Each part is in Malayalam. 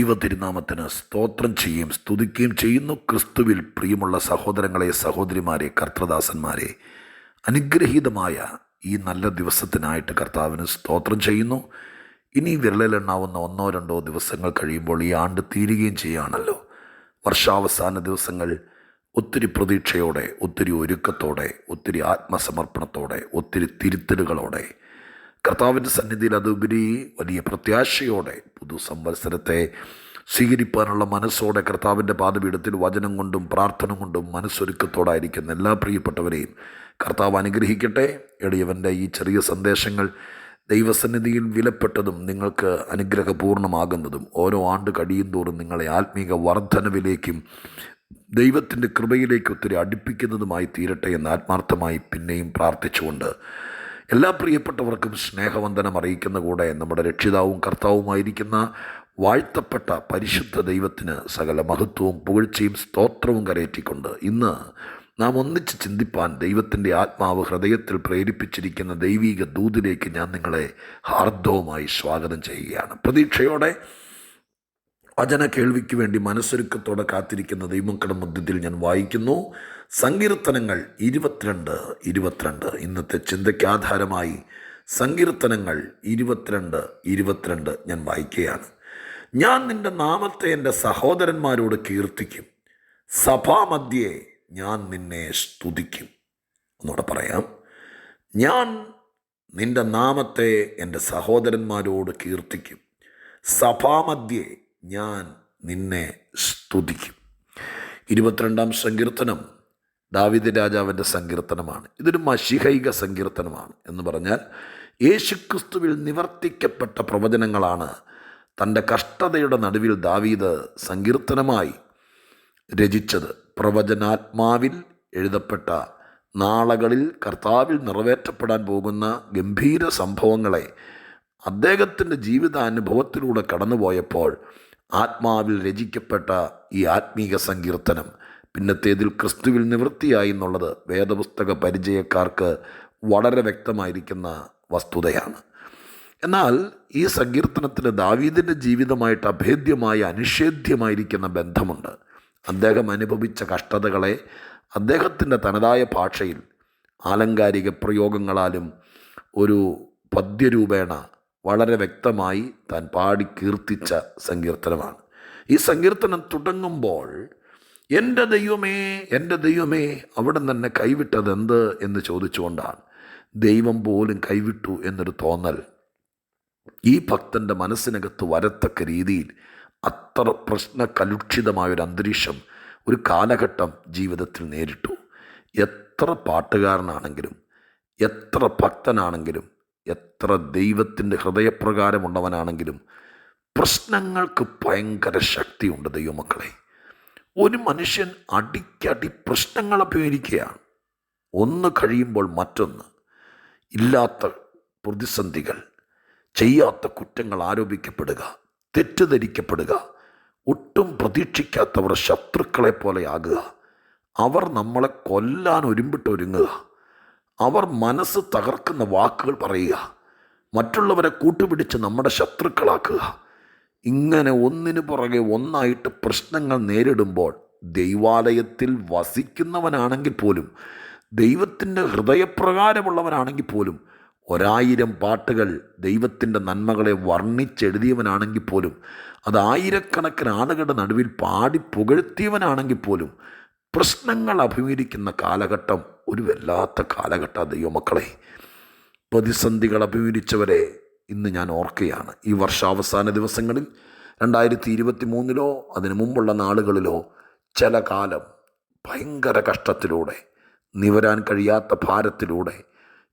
ദൈവ തിരുനാമത്തിന് സ്തോത്രം ചെയ്യുകയും സ്തുതിക്കുകയും ചെയ്യുന്നു. ക്രിസ്തുവിൽ പ്രിയമുള്ള സഹോദരങ്ങളെ, സഹോദരിമാരെ, കർത്തൃദാസന്മാരെ, അനുഗ്രഹീതമായ ഈ നല്ല ദിവസത്തിനായിട്ട് കർത്താവിന് സ്തോത്രം ചെയ്യുന്നു. ഇനി വിരലിലെണ്ണാവുന്ന 1-2 ദിവസങ്ങൾ കഴിയുമ്പോൾ ഈ ആണ്ട് തീരുകയും ചെയ്യുകയാണല്ലോ. വർഷാവസാന ദിവസങ്ങൾ ഒത്തിരി പ്രതീക്ഷയോടെ, ഒത്തിരി ഒരുക്കത്തോടെ, ഒത്തിരി ആത്മസമർപ്പണത്തോടെ, ഒത്തിരി തിരുത്തലുകളോടെ, കർത്താവിൻ്റെ സന്നിധിയിൽ അതുപരി വലിയ പ്രത്യാശയോടെ പുതു സംവത്സരത്തെ സ്വീകരിക്കാനുള്ള മനസ്സോടെ കർത്താവിൻ്റെ പാദപീഠത്തിൽ വചനം കൊണ്ടും പ്രാർത്ഥന കൊണ്ടും മനസ്സൊരുക്കത്തോടായിരിക്കുന്ന എല്ലാ പ്രിയപ്പെട്ടവരെയും കർത്താവ് അനുഗ്രഹിക്കട്ടെ. എളിയവൻ്റെ ഈ ചെറിയ സന്ദേശങ്ങൾ ദൈവസന്നിധിയിൽ വിലപ്പെട്ടതും നിങ്ങൾക്ക് അനുഗ്രഹപൂർണ്ണമാകുന്നതും ഓരോ ആണ്ട് കഴിയും തോറും നിങ്ങളെ ആത്മീക വർധനവിലേക്കും ദൈവത്തിൻ്റെ കൃപയിലേക്ക് ഒത്തിരി അടുപ്പിക്കുന്നതുമായി തീരട്ടെ എന്ന് ആത്മാർത്ഥമായി പിന്നെയും പ്രാർത്ഥിച്ചുകൊണ്ട് എല്ലാ പ്രിയപ്പെട്ടവർക്കും സ്നേഹവന്ദനം അറിയിക്കുന്ന കൂടെ നമ്മുടെ രക്ഷിതാവും കർത്താവുമായിരിക്കുന്ന വാഴ്ത്തപ്പെട്ട പരിശുദ്ധ ദൈവത്തിന് സകല മഹത്വവും പുകഴ്ചയും സ്തോത്രവും കരയറ്റിക്കൊണ്ട് ഇന്ന് നാം ഒന്നിച്ച് ചിന്തിപ്പാൻ ദൈവത്തിൻ്റെ ആത്മാവ് ഹൃദയത്തിൽ പ്രേരിപ്പിച്ചിരിക്കുന്ന ദൈവീക ദൂതിലേക്ക് ഞാൻ നിങ്ങളെ ഹാർദവുമായി സ്വാഗതം ചെയ്യുകയാണ്. പ്രതീക്ഷയോടെ വചന കേൾവിക്ക് വേണ്ടി മനസ്സൊരുക്കത്തോടെ കാത്തിരിക്കുന്ന ദൈവമക്കളുടെ മധ്യത്തിൽ ഞാൻ വായിക്കുന്നു സങ്കീർത്തനങ്ങൾ 22:22. ഇന്നത്തെ ചിന്തയ്ക്ക് ആധാരമായി സങ്കീർത്തനങ്ങൾ 22:22 ഞാൻ വായിക്കുകയാണ്. ഞാൻ നിൻ്റെ നാമത്തെ എൻ്റെ സഹോദരന്മാരോട് കീർത്തിക്കും, സഭാമധ്യേ ഞാൻ നിന്നെ സ്തുതിക്കും. ഒന്നുകൂടെ പറയാം. ഞാൻ നിൻ്റെ നാമത്തെ എൻ്റെ സഹോദരന്മാരോട് കീർത്തിക്കും, സഭാമധ്യേ ഞാൻ നിന്നെ സ്തുതിക്കും. 22-ാം സങ്കീർത്തനം ദാവീദ് രാജാവിൻ്റെ സങ്കീർത്തനമാണ്. ഇതൊരു മശിഹൈക സങ്കീർത്തനമാണ്. എന്ന് പറഞ്ഞാൽ യേശുക്രിസ്തുവിൽ നിവർത്തിക്കപ്പെട്ട പ്രവചനങ്ങളാണ് തൻ്റെ കഷ്ടതയുടെ നടുവിൽ ദാവീദ് സങ്കീർത്തനമായി രചിച്ചത്. പ്രവചനാത്മാവിൽ എഴുതപ്പെട്ട നാളുകളിൽ കർത്താവിൽ നിറവേറ്റപ്പെടാൻ പോകുന്ന ഗംഭീര സംഭവങ്ങളെ അദ്ദേഹത്തിൻ്റെ ജീവിതാനുഭവത്തിലൂടെ കടന്നുപോയപ്പോൾ ആത്മാവിൽ രചിക്കപ്പെട്ട ഈ ആത്മീക സങ്കീർത്തനം പിന്നത്തേതിൽ ക്രിസ്തുവിൽ നിവൃത്തിയായി എന്നുള്ളത് വേദപുസ്തക പരിചയക്കാർക്ക് വളരെ വ്യക്തമായിരിക്കുന്ന വസ്തുതയാണ്. എന്നാൽ ഈ സങ്കീർത്തനത്തിന് ദാവീദിൻ്റെ ജീവിതമായിട്ട് അഭേദ്യമായ അനിഷേധ്യമായിരിക്കുന്ന ബന്ധമുണ്ട്. അദ്ദേഹം അനുഭവിച്ച കഷ്ടതകളെ അദ്ദേഹത്തിൻ്റെ തനതായ ഭാഷയിൽ ആലങ്കാരിക പ്രയോഗങ്ങളാലും ഒരു പദ്യരൂപേണ വളരെ വ്യക്തമായി താൻ പാടി കീർത്തിച്ച സങ്കീർത്തനമാണ്. ഈ സങ്കീർത്തനം തുടങ്ങുമ്പോൾ എൻ്റെ ദൈവമേ, എൻ്റെ ദൈവമേ, അവിടെ തന്നെ കൈവിട്ടതെന്ത് എന്ന് ചോദിച്ചുകൊണ്ടാണ്. ദൈവം പോലും കൈവിട്ടു എന്നൊരു തോന്നൽ ഈ ഭക്തൻ്റെ മനസ്സിനകത്ത് വരത്തക്ക രീതിയിൽ അത്ര പ്രശ്നകലുഷിതമായൊരു അന്തരീക്ഷം ഒരു കാലഘട്ടം ജീവിതത്തിൽ നേരിട്ടു. എത്ര പാട്ടുകാരനാണെങ്കിലും, എത്ര ഭക്തനാണെങ്കിലും, എത്ര ദൈവത്തിൻ്റെ ഹൃദയപ്രകാരമുള്ളവനാണെങ്കിലും പ്രശ്നങ്ങൾക്ക് ഭയങ്കര ശക്തിയുണ്ട്. ദൈവമക്കളെ, ഒരു മനുഷ്യൻ അടിക്കടി പ്രശ്നങ്ങൾ അഭിമുഖീകരിക്കുകയാണ്. ഒന്ന് കഴിയുമ്പോൾ മറ്റൊന്ന്. ഇല്ലാത്ത പ്രതിസന്ധികൾ, ചെയ്യാത്ത കുറ്റങ്ങൾ ആരോപിക്കപ്പെടുക, തെറ്റിദ്ധരിക്കപ്പെടുക, ഒട്ടും പ്രതീക്ഷിക്കാത്തവർ ശത്രുക്കളെ പോലെ ആകുക, അവർ നമ്മളെ കൊല്ലാൻ ഒരുങ്ങുക, അവർ മനസ്സ് തകർക്കുന്ന വാക്കുകൾ പറയുക, മറ്റുള്ളവരെ കൂട്ടുപിടിച്ച് നമ്മുടെ ശത്രുക്കളാക്കുക. ഇങ്ങനെ ഒന്നിനു പുറകെ ഒന്നായിട്ട് പ്രശ്നങ്ങൾ നേരിടുമ്പോൾ ദൈവാലയത്തിൽ വസിക്കുന്നവനാണെങ്കിൽ പോലും, ദൈവത്തിൻ്റെ ഹൃദയപ്രകാരമുള്ളവനാണെങ്കിൽ പോലും, 1000 പാട്ടുകൾ ദൈവത്തിൻ്റെ നന്മകളെ വർണ്ണിച്ചെഴുതിയവനാണെങ്കിൽ പോലും, അത് ആയിരക്കണക്കിന് ആളുകളുടെ നടുവിൽ പാടി പുകഴ്ത്തിയവനാണെങ്കിൽ പോലും, പ്രശ്നങ്ങൾ അഭിമുഖീകരിക്കുന്ന കാലഘട്ടം ഒരു വല്ലാത്ത കാലഘട്ടം. ദൈവമക്കളെ, പ്രതിസന്ധികൾ അഭിമുഖീകരിച്ചവരെ ഇന്ന് ഞാൻ ഓർക്കുകയാണ്. ഈ വർഷാവസാന ദിവസങ്ങളിൽ 2023 അതിനു മുമ്പുള്ള നാളുകളിലോ ചില കാലം ഭയങ്കര കഷ്ടത്തിലൂടെ, നിവരാൻ കഴിയാത്ത ഭാരത്തിലൂടെ,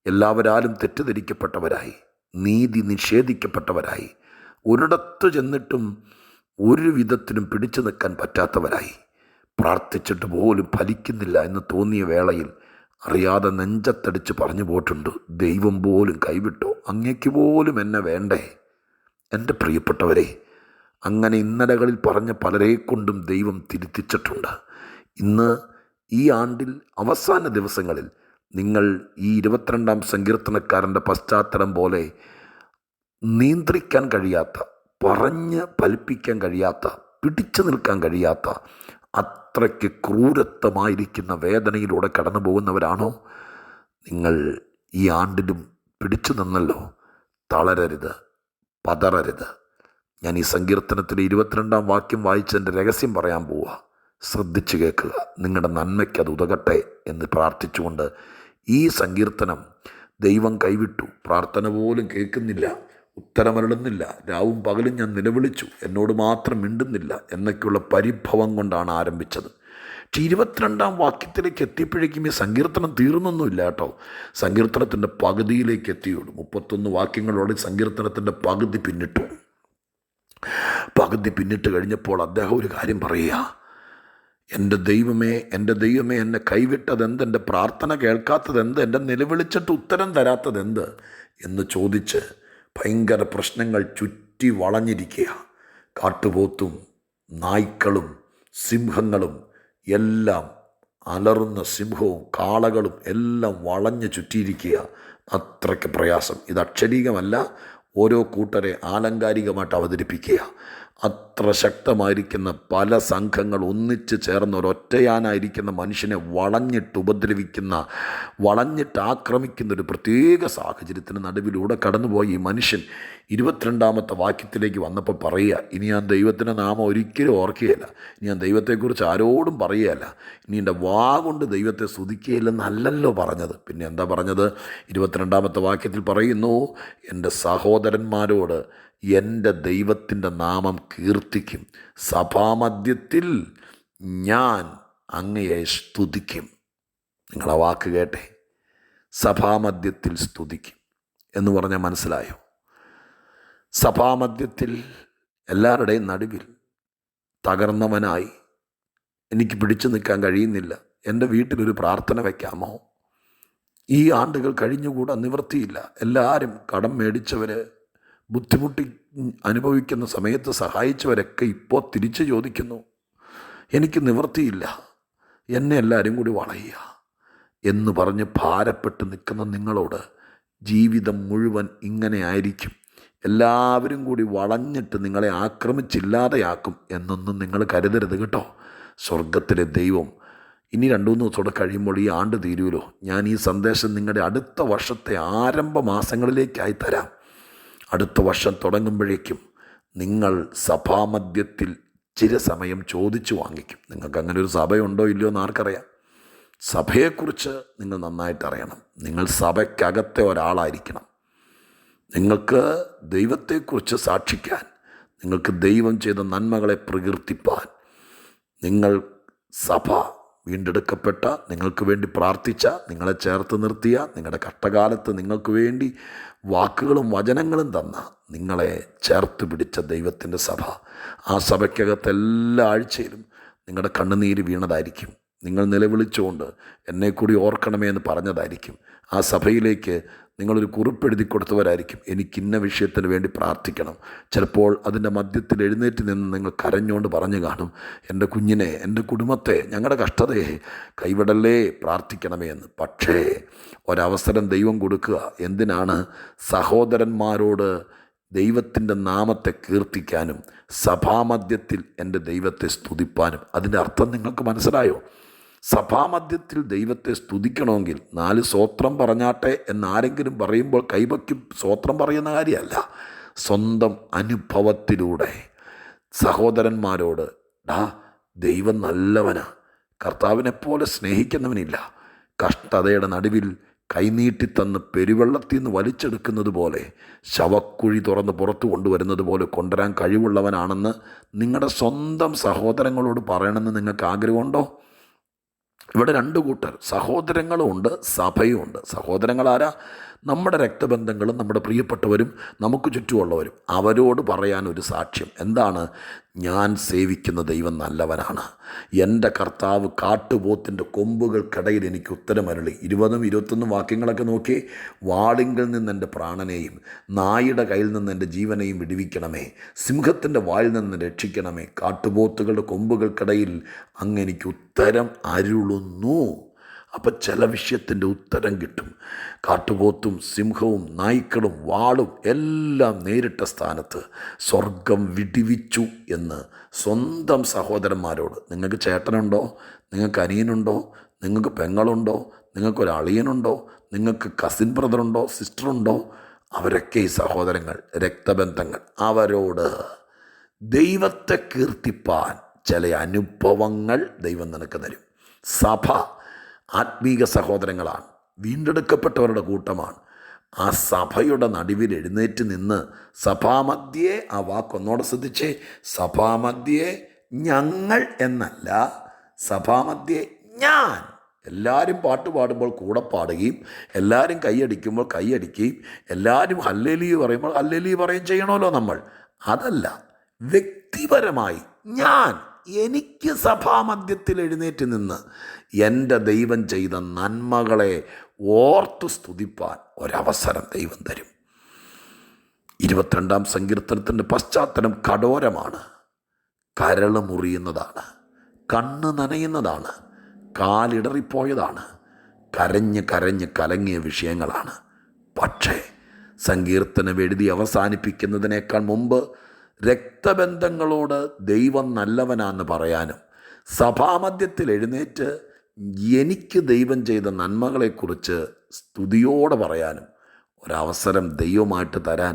എല്ലാവരാലും തെറ്റിദ്ധരിക്കപ്പെട്ടവരായി, നീതി നിഷേധിക്കപ്പെട്ടവരായി, ഒരിടത്ത് ചെന്നിട്ടും ഒരു വിധത്തിലും പിടിച്ചു നിൽക്കാൻ പറ്റാത്തവരായി, പ്രാർത്ഥിച്ചിട്ട് പോലും ഫലിക്കുന്നില്ല എന്ന് തോന്നിയ വേളയിൽ അറിയാതെ നെഞ്ചത്തടിച്ച് പറഞ്ഞു പോയിട്ടുണ്ട്, ദൈവം പോലും കൈവിട്ടോ, അങ്ങേക്ക് പോലും എന്നെ വേണ്ടേ? എൻ്റെ പ്രിയപ്പെട്ടവരെ, അങ്ങനെ ഇന്നലകളിൽ പറഞ്ഞ പലരെ കൊണ്ടും ദൈവം തിരുത്തിച്ചിട്ടുണ്ട്. ഇന്ന് ഈ ആണ്ടിൽ അവസാന ദിവസങ്ങളിൽ നിങ്ങൾ ഈ 22-ാം സങ്കീർത്തനക്കാരൻ്റെ പശ്ചാത്തലം പോലെ നിയന്ത്രിക്കാൻ കഴിയാത്ത പറഞ്ഞ് ഫലിപ്പിക്കാൻ കഴിയാത്ത, പിടിച്ചു നിൽക്കാൻ കഴിയാത്ത അത്രയ്ക്ക് ക്രൂരത്വമായിരിക്കുന്ന വേദനയിലൂടെ കടന്നു പോകുന്നവരാണോ നിങ്ങൾ? ഈ ആണ്ടിലും പിടിച്ചു നിന്നല്ലോ. തളരരുത്, പതറരുത്. ഞാൻ ഈ സങ്കീർത്തനത്തിലെ 22 വാക്യം വായിച്ചതിൻ്റെ രഹസ്യം പറയാൻ പോവുക. ശ്രദ്ധിച്ചു കേൾക്കുക. നിങ്ങളുടെ നന്മയ്ക്ക് അത് ഉതകട്ടെ എന്ന് പ്രാർത്ഥിച്ചുകൊണ്ട് ഈ സങ്കീർത്തനം ദൈവം കൈവിട്ടു, പ്രാർത്ഥന പോലും കേൾക്കുന്നില്ല, ഉത്തരമരുളുന്നില്ല, രാവും പകലും ഞാൻ നിലവിളിച്ചു, എന്നോട് മാത്രം മിണ്ടുന്നില്ല എന്നൊക്കെയുള്ള പരിഭവം കൊണ്ടാണ് ആരംഭിച്ചത്. പക്ഷേ 22 വാക്യത്തിലേക്ക് എത്തിയപ്പോഴേക്കും ഈ സങ്കീർത്തനം തീർന്നൊന്നുമില്ല കേട്ടോ. സങ്കീർത്തനത്തിൻ്റെ പകുതിയിലേക്ക് എത്തിയുള്ളൂ. 31 വാക്യങ്ങളോടെ സങ്കീർത്തനത്തിൻ്റെ പകുതി പിന്നിട്ടു. പകുതി പിന്നിട്ട് കഴിഞ്ഞപ്പോൾ അദ്ദേഹം ഒരു കാര്യം പറയുക: എൻ്റെ ദൈവമേ, എൻ്റെ ദൈവമേ, എന്നെ കൈവിട്ടതെന്ത്, എൻ്റെ പ്രാർത്ഥന കേൾക്കാത്തതെന്ത്, എൻ്റെ നിലവിളിച്ചിട്ട് ഉത്തരം തരാത്തതെന്ത് എന്ന് ചോദിച്ച് ഭയങ്കര പ്രശ്നങ്ങൾ ചുറ്റി വളഞ്ഞിരിക്കുക. കാട്ടുപോത്തും നായ്ക്കളും സിംഹങ്ങളും എല്ലാം, അലറുന്ന സിംഹവും കാളകളും എല്ലാം വളഞ്ഞ് ചുറ്റിയിരിക്കുക. അത്രയ്ക്ക് പ്രയാസം. ഇത് അക്ഷരീകമല്ല, ഓരോ കൂട്ടരെ ആലങ്കാരികമായിട്ട് അവതരിപ്പിക്കുക. അത്ര ശക്തമായിരിക്കുന്ന പല സംഘങ്ങൾ ഒന്നിച്ച് ചേർന്ന് ഒരൊറ്റയാനായിരിക്കുന്ന മനുഷ്യനെ വളഞ്ഞിട്ട് ഉപദ്രവിക്കുന്ന, വളഞ്ഞിട്ട് ആക്രമിക്കുന്ന ഒരു പ്രത്യേക സാഹചര്യത്തിന് നടുവിലൂടെ കടന്നുപോയി ഈ മനുഷ്യൻ 22 വാക്യത്തിലേക്ക് വന്നപ്പോൾ പറയുക: ഇനി ഞാൻ ദൈവത്തിൻ്റെ നാമം ഒരിക്കലും ഓർക്കുകയില്ല, ഇനി ഞാൻ ദൈവത്തെക്കുറിച്ച് ആരോടും പറയുകയില്ല, ഇനി എൻ്റെ വാ കൊണ്ട് ദൈവത്തെ സ്തുതിക്കുകയില്ലെന്നല്ലല്ലോ പറഞ്ഞത്. പിന്നെ എന്താ പറഞ്ഞത്? 22 വാക്യത്തിൽ പറയുന്നു: എൻ്റെ സഹോദരന്മാരോട് എൻ്റെ ദൈവത്തിൻ്റെ നാമം കീർത്തിക്കും, സഭാമധ്യത്തിൽ ഞാൻ അങ്ങയെ സ്തുതിക്കും. നിങ്ങൾ ആ വാക്ക് കേട്ടെ, സഭാമധ്യത്തിൽ സ്തുതിക്കും എന്ന് പറഞ്ഞാൽ മനസ്സിലായോ? സഭാമധ്യത്തിൽ എല്ലാവരുടെയും നടുവിൽ തകർന്നവനായി, എനിക്ക് പിടിച്ചു നിൽക്കാൻ കഴിയുന്നില്ല, എൻ്റെ വീട്ടിലൊരു പ്രാർത്ഥന വയ്ക്കാമോ? ഈ ആണ്ടുകൾ കഴിഞ്ഞുകൂടാ, നിവൃത്തിയില്ല. എല്ലാവരും കടം മേടിച്ചവർ, ബുദ്ധിമുട്ടി അനുഭവിക്കുന്ന സമയത്ത് സഹായിച്ചവരൊക്കെ ഇപ്പോൾ തിരിച്ചു ചോദിക്കുന്നു: എനിക്ക് നിവൃത്തിയില്ല, എന്നെ എല്ലാവരും കൂടി വളയുക എന്ന് പറഞ്ഞ് ഭാരപ്പെട്ട് നിൽക്കുന്ന നിങ്ങളോട് ജീവിതം മുഴുവൻ ഇങ്ങനെ ആയിരിക്കും. എല്ലാവരും കൂടി വളഞ്ഞിട്ട് നിങ്ങളെ ആക്രമിച്ചില്ലാതെയാക്കും എന്നൊന്നും നിങ്ങൾ കരുതരുത് കേട്ടോ. സ്വർഗത്തിലെ ദൈവം ഇനി 2-3 ദിവസത്തോടെ കഴിയുമ്പോൾ ഈ ആണ്ട് തീരുമല്ലോ. ഞാൻ ഈ സന്ദേശം നിങ്ങളുടെ അടുത്ത വർഷത്തെ ആരംഭ മാസങ്ങളിലേക്കായി തരാം. അടുത്ത വർഷം തുടങ്ങുമ്പോഴേക്കും നിങ്ങൾ സഭാമധ്യത്തിൽ ചില സമയം ചോദിച്ചു വാങ്ങിക്കും. നിങ്ങൾക്ക് അങ്ങനെ ഒരു സഭയുണ്ടോ ഇല്ലയോ എന്ന് ആർക്കറിയാം? സഭയെക്കുറിച്ച് നിങ്ങൾ നന്നായിട്ട് അറിയണം. നിങ്ങൾ സഭയ്ക്കകത്തെ ഒരാളായിരിക്കണം. നിങ്ങൾക്ക് ദൈവത്തെക്കുറിച്ച് സാക്ഷിക്കാൻ, നിങ്ങൾക്ക് ദൈവം ചെയ്ത നന്മകളെ പ്രകീർത്തിപ്പാൻ, നിങ്ങൾ സഭ വീണ്ടെടുക്കപ്പെട്ട, നിങ്ങൾക്ക് വേണ്ടി പ്രാർത്ഥിച്ച, നിങ്ങളെ ചേർത്ത് നിർത്തിയ, നിങ്ങളുടെ കഷ്ടകാലത്ത് നിങ്ങൾക്ക് വേണ്ടി വാക്കുകളും വചനങ്ങളും തന്ന, നിങ്ങളെ ചേർത്ത് പിടിച്ച ദൈവത്തിൻ്റെ സഭ, ആ സഭയ്ക്കകത്ത് എല്ലാ ആഴ്ചയിലും നിങ്ങളുടെ കണ്ണുനീര് വീണതായിരിക്കും. നിങ്ങൾ നിലവിളിച്ചുകൊണ്ട് എന്നെ കൂടി ഓർക്കണമേ എന്ന് പറഞ്ഞതായിരിക്കും. ആ സഭയിലേക്ക് നിങ്ങളൊരു കുറിപ്പെഴുതി കൊടുത്തവരായിരിക്കും: എനിക്കിന്ന വിഷയത്തിന് വേണ്ടി പ്രാർത്ഥിക്കണം. ചിലപ്പോൾ അതിൻ്റെ മധ്യത്തിൽ എഴുന്നേറ്റ് നിന്ന് നിങ്ങൾ കരഞ്ഞുകൊണ്ട് പറഞ്ഞു കാണും: എൻ്റെ കുഞ്ഞിനെ, എൻ്റെ കുടുംബത്തെ, ഞങ്ങളുടെ കഷ്ടതയെ കൈവിടല്ലേ, പ്രാർത്ഥിക്കണമേ എന്ന്. പക്ഷേ ഒരവസരം ദൈവം കൊടുക്കുക. എന്തിനാണ്? സഹോദരന്മാരോട് ദൈവത്തിൻ്റെ നാമത്തെ കീർത്തിക്കാനും സഭാമധ്യത്തിൽ എൻ്റെ ദൈവത്തെ സ്തുതിപ്പാനും. അതിൻ്റെ അർത്ഥം നിങ്ങൾക്ക് മനസ്സിലായോ? സഭാമധ്യത്തിൽ ദൈവത്തെ സ്തുതിക്കണമെങ്കിൽ 4 സ്തോത്രം പറഞ്ഞാട്ടെ എന്നാരെങ്കിലും പറയുമ്പോൾ കൈവയ്ക്കും സ്തോത്രം പറയുന്ന കാര്യമല്ല. സ്വന്തം അനുഭവത്തിലൂടെ സഹോദരന്മാരോട്, ദൈവം നല്ലവനാ, കർത്താവിനെപ്പോലെ സ്നേഹിക്കുന്നവനില്ല, കഷ്ടതയുടെ നടുവിൽ കൈനീട്ടിത്തന്ന് പെരുവെള്ളത്തിൽ നിന്ന് വലിച്ചെടുക്കുന്നത് പോലെ, ശവക്കുഴി തുറന്ന് പുറത്തു കൊണ്ടുവരുന്നത് പോലെ കൊണ്ടുവരാൻ കഴിവുള്ളവനാണെന്ന് നിങ്ങളുടെ സ്വന്തം സഹോദരങ്ങളോട് പറയണമെന്ന് നിങ്ങൾക്ക് ആഗ്രഹമുണ്ടോ? ഇവിടെ 2 കൂട്ടർ, സഹോദരങ്ങളും ഉണ്ട്, സഭയും ഉണ്ട്. സഹോദരങ്ങളാരാ? നമ്മുടെ രക്തബന്ധങ്ങളും നമ്മുടെ പ്രിയപ്പെട്ടവരും നമുക്ക് ചുറ്റുമുള്ളവരും. അവരോട് പറയാനൊരു സാക്ഷ്യം എന്താണ്? ഞാൻ സേവിക്കുന്ന ദൈവം നല്ലവനാണ്. എൻ്റെ കർത്താവ് കാട്ടുപോത്തിൻ്റെ കൊമ്പുകൾക്കിടയിൽ എനിക്ക് ഉത്തരമരുളി. 20-21 വാക്യങ്ങളൊക്കെ നോക്കി: വാളിങ്കിൽ നിന്ന് എൻ്റെ പ്രാണനെയും നായുടെ കയ്യിൽ നിന്ന് എൻ്റെ ജീവനെയും വിടുവിക്കണമേ, സിംഹത്തിൻ്റെ വായിൽ നിന്ന് രക്ഷിക്കണമേ, കാട്ടുപോത്തുകളുടെ കൊമ്പുകൾക്കിടയിൽ അങ്ങ് എനിക്ക് ഉത്തരം അരുളുന്നു. അപ്പം ചില വിഷയത്തിൻ്റെ ഉത്തരം കിട്ടും. കാട്ടുപോത്തും സിംഹവും നായ്ക്കളും വാളും എല്ലാം നേരിട്ട സ്ഥാനത്ത് സ്വർഗം വിടിവിച്ചു എന്ന് സ്വന്തം സഹോദരന്മാരോട്, നിങ്ങൾക്ക് ചേട്ടനുണ്ടോ, നിങ്ങൾക്ക് അനിയനുണ്ടോ, നിങ്ങൾക്ക് പെങ്ങളുണ്ടോ, നിങ്ങൾക്കൊരു അളിയനുണ്ടോ, നിങ്ങൾക്ക് കസിൻ ബ്രദറുണ്ടോ, സിസ്റ്ററുണ്ടോ, അവരൊക്കെ ഈ സഹോദരങ്ങൾ, രക്തബന്ധങ്ങൾ, അവരോട് ദൈവത്തെ കീർത്തിപ്പാൻ ചില അനുഭവങ്ങൾ ദൈവം നിനക്ക് തരും. സഭ ആത്മീക സഹോദരങ്ങളാണ്, വീണ്ടെടുക്കപ്പെട്ടവരുടെ കൂട്ടമാണ്. ആ സഭയുടെ നടുവിൽ എഴുന്നേറ്റ് നിന്ന് സഭാമധ്യേ, ആ വാക്കൊന്നോടെ ശ്രദ്ധിച്ചേ, സഭാമധ്യേ ഞങ്ങൾ എന്നല്ല, സഭാമധ്യേ ഞാൻ. എല്ലാവരും പാട്ട് പാടുമ്പോൾ കൂടെ പാടുകയും എല്ലാവരും കൈയടിക്കുമ്പോൾ കൈയടിക്കുകയും എല്ലാവരും ഹല്ലേലൂയ പറയുമ്പോൾ ഹല്ലേലൂയ പറയുകയും ചെയ്യണമല്ലോ നമ്മൾ. അതല്ല, വ്യക്തിപരമായി ഞാൻ, എനിക്ക് സഭാമധ്യത്തിൽ എഴുന്നേറ്റ് നിന്ന് എൻ്റെ ദൈവം ചെയ്ത നന്മകളെ ഓർത്ത് സ്തുതിപ്പാൻ ഒരവസരം ദൈവം തരും. 22-ാം സങ്കീർത്തനത്തിൻ്റെ പശ്ചാത്തലം കഠോരമാണ്, കരൾ മുറിയുന്നതാണ്, കണ്ണ് നനയുന്നതാണ്, കാലിടറിപ്പോയതാണ്, കരഞ്ഞ് കരഞ്ഞ് കലങ്ങിയ വിഷയങ്ങളാണ്. പക്ഷേ സങ്കീർത്തനം എഴുതി അവസാനിപ്പിക്കുന്നതിനേക്കാൾ മുമ്പ് രക്തബന്ധങ്ങളോട് ദൈവം നല്ലവനാന്ന് പറയാനും സഭാമധ്യത്തിൽ എഴുന്നേറ്റ് എനിക്ക് ദൈവം ചെയ്ത നന്മകളെക്കുറിച്ച് സ്തുതിയോടെ പറയാനും ഒരവസരം ദൈവമായിട്ട് തരാൻ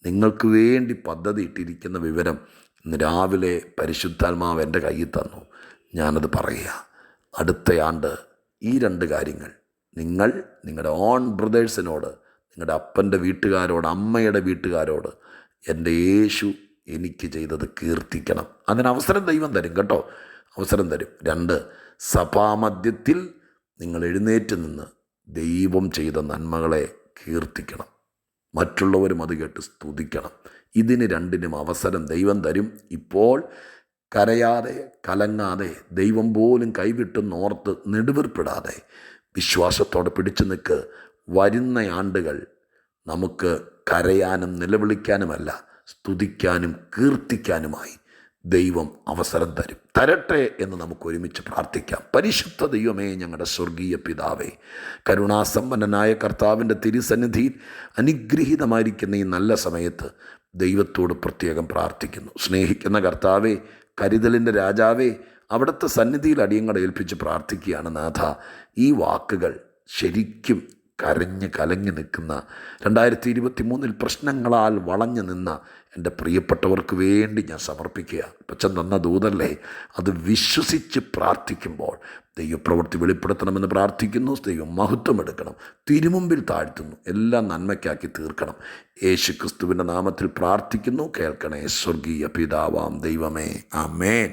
നിങ്ങൾക്ക് വേണ്ടി പദ്ധതി ഇട്ടിരിക്കുന്ന വിവരം ഇന്ന് രാവിലെ പരിശുദ്ധാത്മാവ് എൻ്റെ കയ്യിൽ തന്നു. ഞാനത് പറയുക. അടുത്ത ആണ്ട് ഈ 2 കാര്യങ്ങൾ നിങ്ങൾ നിങ്ങളുടെ ഓൺ ബ്രദേഴ്സിനോട്, നിങ്ങളുടെ അപ്പൻ്റെ വീട്ടുകാരോട്, അമ്മയുടെ വീട്ടുകാരോട് എൻ്റെ യേശു എനിക്ക് ചെയ്തത് കീർത്തിക്കണം. അതിനവസരം ദൈവം തരും കേട്ടോ, അവസരം തരും. 2, സഭാമധ്യത്തിൽ നിങ്ങൾ എഴുന്നേറ്റ് നിന്ന് ദൈവം ചെയ്ത നന്മകളെ കീർത്തിക്കണം, മറ്റുള്ളവരും അത് കേട്ട് സ്തുതിക്കണം. ഇതിന് 2നും അവസരം ദൈവം തരും. ഇപ്പോൾ കരയാതെ കലങ്ങാതെ, ദൈവം പോലും കൈവിട്ടെന്നോർത്ത് നെടുവീർപ്പിടാതെ വിശ്വാസത്തോടെ പിടിച്ചു നിൽക്ക്. വരുന്ന ആണ്ടുകൾ നമുക്ക് കരയാനും നിലവിളിക്കാനുമല്ല, സ്തുതിക്കാനും കീർത്തിക്കാനുമായി ദൈവം അവസരം തരട്ടെ എന്ന് നമുക്ക് ഒരുമിച്ച് പ്രാർത്ഥിക്കാം. പരിശുദ്ധ ദൈവമേ, ഞങ്ങളുടെ സ്വർഗീയ പിതാവേ, കരുണാസമ്പന്നനായ കർത്താവിൻ്റെ തിരുസന്നിധിയിൽ അനുഗ്രഹീതമായിരിക്കുന്ന ഈ നല്ല സമയത്ത് ദൈവത്തോട് പ്രത്യേകം പ്രാർത്ഥിക്കുന്നു. സ്നേഹിക്കുന്ന കർത്താവേ, കരുതലിൻ്റെ രാജാവേ, അവിടുത്തെ സന്നിധിയിൽ അടിയങ്ങളെ ഏൽപ്പിച്ച് പ്രാർത്ഥിക്കുകയാണ് നാഥ. ഈ വാക്കുകൾ ശരിക്കും കരഞ്ഞ് കലങ്ങി നിൽക്കുന്ന 2023 പ്രശ്നങ്ങളാൽ വളഞ്ഞു നിന്ന എൻ്റെ പ്രിയപ്പെട്ടവർക്ക് വേണ്ടി ഞാൻ സമർപ്പിക്കുക. പച്ചൻ തന്ന ദൂതല്ലേ, അത് വിശ്വസിച്ച് പ്രാർത്ഥിക്കുമ്പോൾ ദൈവപ്രവൃത്തി വെളിപ്പെടുത്തണമെന്ന് പ്രാർത്ഥിക്കുന്നു. ദൈവം മഹത്വം എടുക്കണം, തിരുമുമ്പിൽ താഴ്ത്തുന്നു, എല്ലാം നന്മയ്ക്കാക്കി തീർക്കണം. യേശു ക്രിസ്തുവിൻ്റെ നാമത്തിൽ പ്രാർത്ഥിക്കുന്നു. കേൾക്കണേ സ്വർഗീയ പിതാവാം ദൈവമേ, ആമേൻ.